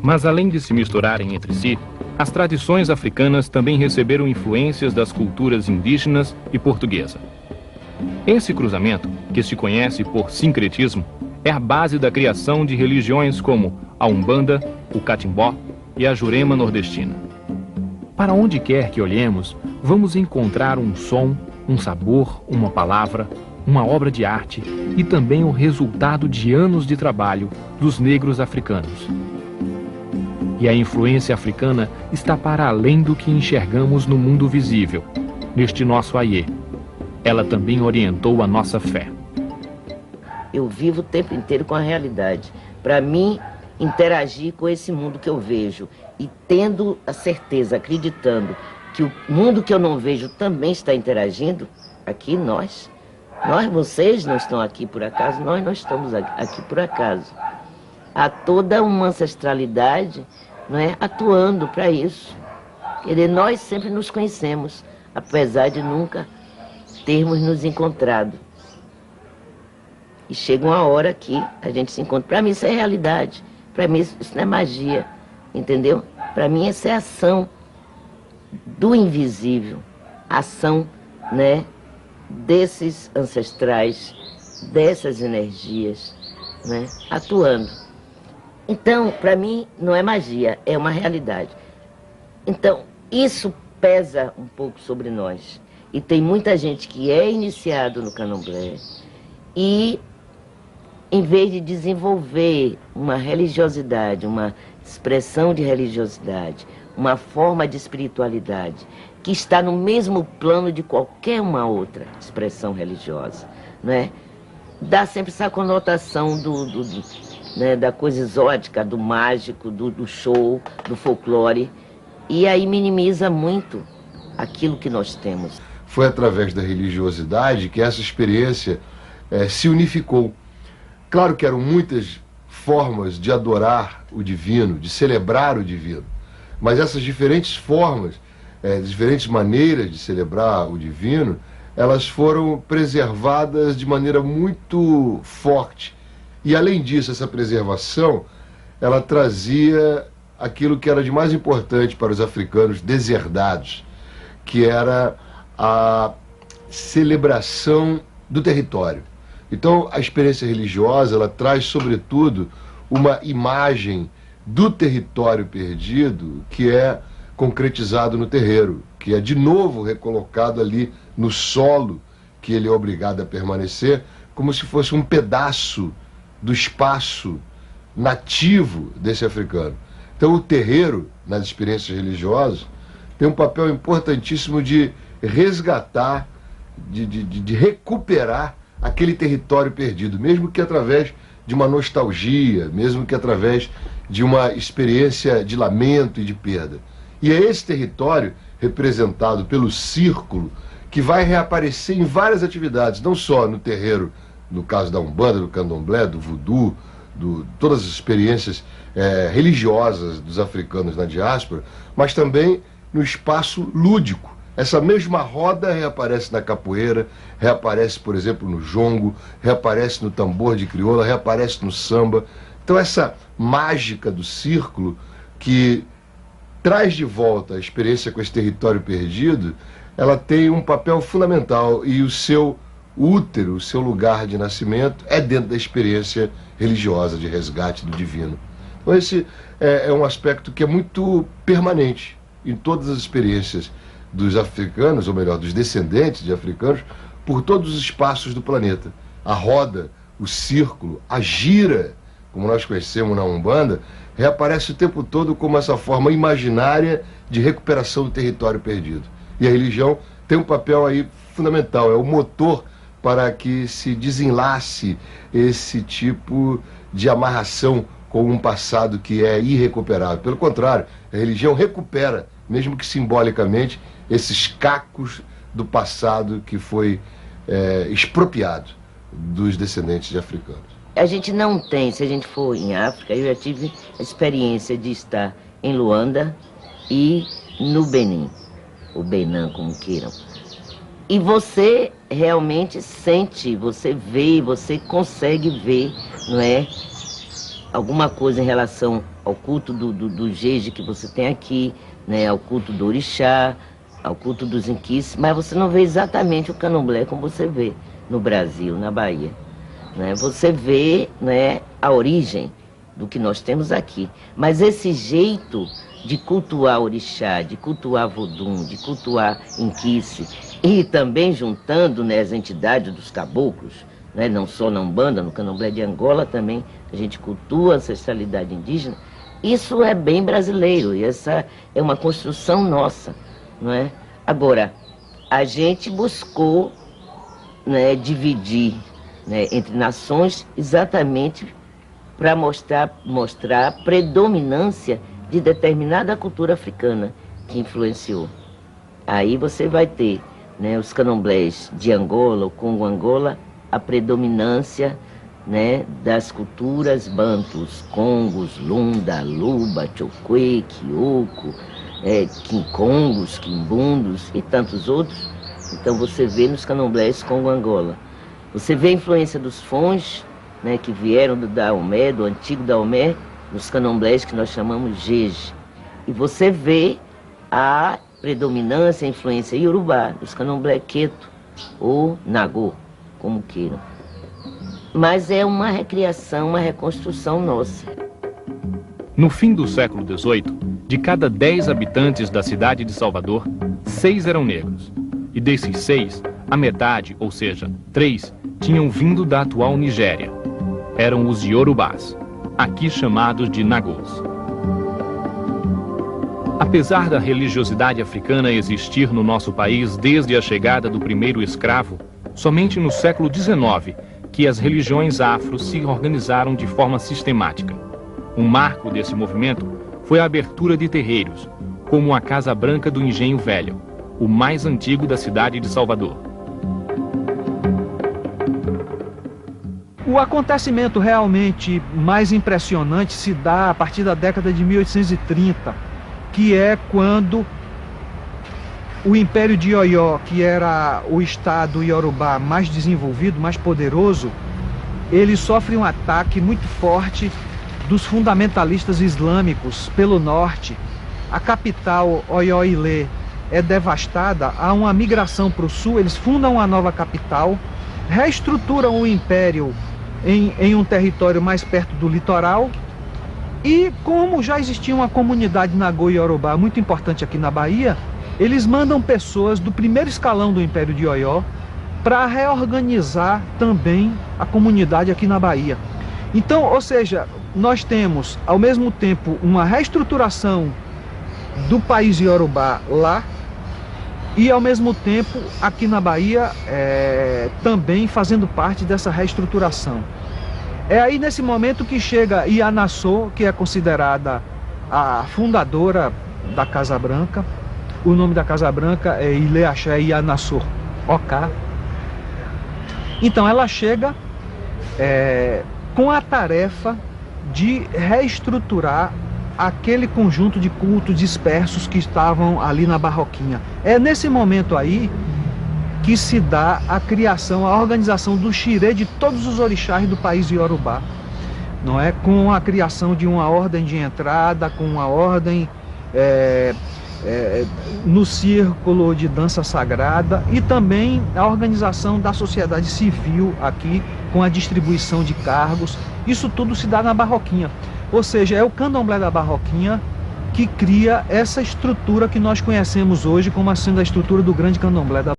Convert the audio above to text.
Mas além de se misturarem entre si, as tradições africanas também receberam influências das culturas indígenas e portuguesa. Esse cruzamento, que se conhece por sincretismo, é a base da criação de religiões como a Umbanda, o Catimbó e a Jurema nordestina. Para onde quer que olhemos, vamos encontrar um som, um sabor, uma palavra, uma obra de arte e também o resultado de anos de trabalho dos negros africanos. E a influência africana está para além do que enxergamos no mundo visível, neste nosso Aie. Ela também orientou a nossa fé. Eu vivo o tempo inteiro com a realidade. Para mim, interagir com esse mundo que eu vejo e tendo a certeza, acreditando que o mundo que eu não vejo também está interagindo, aqui vocês não estão aqui por acaso, nós não estamos aqui por acaso. Há toda uma ancestralidade, não é, atuando para isso. Quer dizer, nós sempre nos conhecemos, apesar de nunca termos nos encontrado. E chega uma hora que a gente se encontra. Para mim isso é realidade, para mim isso não é magia, entendeu? Para mim essa é a ação do invisível, a ação, né, desses ancestrais, dessas energias, né, atuando. Então, para mim, não é magia, é uma realidade. Então, isso pesa um pouco sobre nós. E tem muita gente que é iniciado no candomblé e, em vez de desenvolver uma religiosidade, uma expressão de religiosidade, uma forma de espiritualidade, que está no mesmo plano de qualquer uma outra expressão religiosa, né? Dá sempre essa conotação né, da coisa exótica, do mágico, do show, do folclore, e aí minimiza muito aquilo que nós temos. Foi através da religiosidade que essa experiência se unificou. Claro que eram muitas formas de adorar o divino, de celebrar o divino, mas essas diferentes formas, diferentes maneiras de celebrar o divino, elas foram preservadas de maneira muito forte. E além disso, essa preservação, ela trazia aquilo que era de mais importante para os africanos deserdados, que era a celebração do território. Então, a experiência religiosa, ela traz, sobretudo, uma imagem do território perdido que é concretizado no terreiro, que é de novo recolocado ali no solo que ele é obrigado a permanecer, como se fosse um pedaço do espaço nativo desse africano. Então o terreiro, nas experiências religiosas, tem um papel importantíssimo de resgatar, de recuperar aquele território perdido, mesmo que através de uma nostalgia, mesmo que através de uma experiência de lamento e de perda. E é esse território, representado pelo círculo, que vai reaparecer em várias atividades, não só no terreiro, no caso da Umbanda, do Candomblé, do Voodoo, todas as experiências religiosas dos africanos na diáspora, mas também no espaço lúdico. Essa mesma roda reaparece na capoeira, reaparece, por exemplo, no jongo, reaparece no tambor de crioula, reaparece no samba. Então essa mágica do círculo que traz de volta a experiência com esse território perdido, ela tem um papel fundamental e o seu útero, o seu lugar de nascimento é dentro da experiência religiosa de resgate do divino. Então esse é um aspecto que é muito permanente em todas as experiências dos africanos, ou melhor, dos descendentes de africanos, por todos os espaços do planeta. A roda, o círculo, a gira, como nós conhecemos na Umbanda, reaparece o tempo todo como essa forma imaginária de recuperação do território perdido. E a religião tem um papel aí fundamental, é o motor para que se desenlace esse tipo de amarração com um passado que é irrecuperável. Pelo contrário, a religião recupera, mesmo que simbolicamente, esses cacos do passado que foi expropriado dos descendentes de africanos. A gente não tem, se a gente for em África, eu já tive a experiência de estar em Luanda e no Benin, ou Benin, como queiram. E você realmente sente, você vê, você consegue ver, não é? alguma coisa em relação ao culto do jeje que você tem aqui, né, ao culto do orixá, ao culto dos inquices, mas você não vê exatamente o candomblé como você vê no Brasil, na Bahia. Né? Você vê, né, a origem do que nós temos aqui. Mas esse jeito de cultuar orixá, de cultuar vodum, de cultuar inquice, e também juntando, né, as entidades dos caboclos, né, não só na Umbanda, no Candomblé de Angola também, a gente cultua a ancestralidade indígena, isso é bem brasileiro, e essa é uma construção nossa, não é? Agora, a gente buscou, né, dividir, né, entre nações exatamente para mostrar a predominância de determinada cultura africana que influenciou. Aí você vai ter, né, os candomblés de Angola, o Congo Angola, a predominância, né, das culturas bantus, congos, lunda, luba, chokwe, kioko, quincongos, quimbundos e tantos outros. Então você vê nos candomblés Congo Angola. Você vê a influência dos fons, né, que vieram do Daomé, do antigo Daomé, nos candomblés que nós chamamos jeje. E você vê a predominância, a influência iorubá, dos candomblé queto ou nagô, como queiram. Mas é uma recriação, uma reconstrução nossa. No fim do século XVIII, de cada 10 habitantes da cidade de Salvador, 6 eram negros. E desses 6, a metade, ou seja, 3, tinham vindo da atual Nigéria. Eram os iorubás, aqui chamados de nagôs. Apesar da religiosidade africana existir no nosso país desde a chegada do primeiro escravo, somente no século XIX que as religiões afro se organizaram de forma sistemática. Um marco desse movimento foi a abertura de terreiros, como a Casa Branca do Engenho Velho, o mais antigo da cidade de Salvador. O acontecimento realmente mais impressionante se dá a partir da década de 1830, que é quando o Império de Oió, que era o estado iorubá mais desenvolvido, mais poderoso, ele sofre um ataque muito forte dos fundamentalistas islâmicos pelo norte. A capital, Oió-Ilê, é devastada, há uma migração para o sul, eles fundam uma nova capital, reestruturam o império em um território mais perto do litoral, e como já existia uma comunidade nagô e iorubá muito importante aqui na Bahia, eles mandam pessoas do primeiro escalão do Império de Oió para reorganizar também a comunidade aqui na Bahia. Então, ou seja, nós temos ao mesmo tempo uma reestruturação do país iorubá lá, e ao mesmo tempo aqui na Bahia também fazendo parte dessa reestruturação. É aí nesse momento que chega Ianassô, que é considerada a fundadora da Casa Branca. O nome da Casa Branca é Ilê Axé Ianassô Oká. Então ela chega com a tarefa de reestruturar aquele conjunto de cultos dispersos que estavam ali na Barroquinha. É nesse momento aí que se dá a criação, a organização do xirê de todos os orixás do país iorubá, não é? Com a criação de uma ordem de entrada, com uma ordem no círculo de dança sagrada, e também a organização da sociedade civil aqui, com a distribuição de cargos. Isso tudo se dá na Barroquinha. Ou seja, é o candomblé da Barroquinha que cria essa estrutura que nós conhecemos hoje como sendo a estrutura do grande candomblé da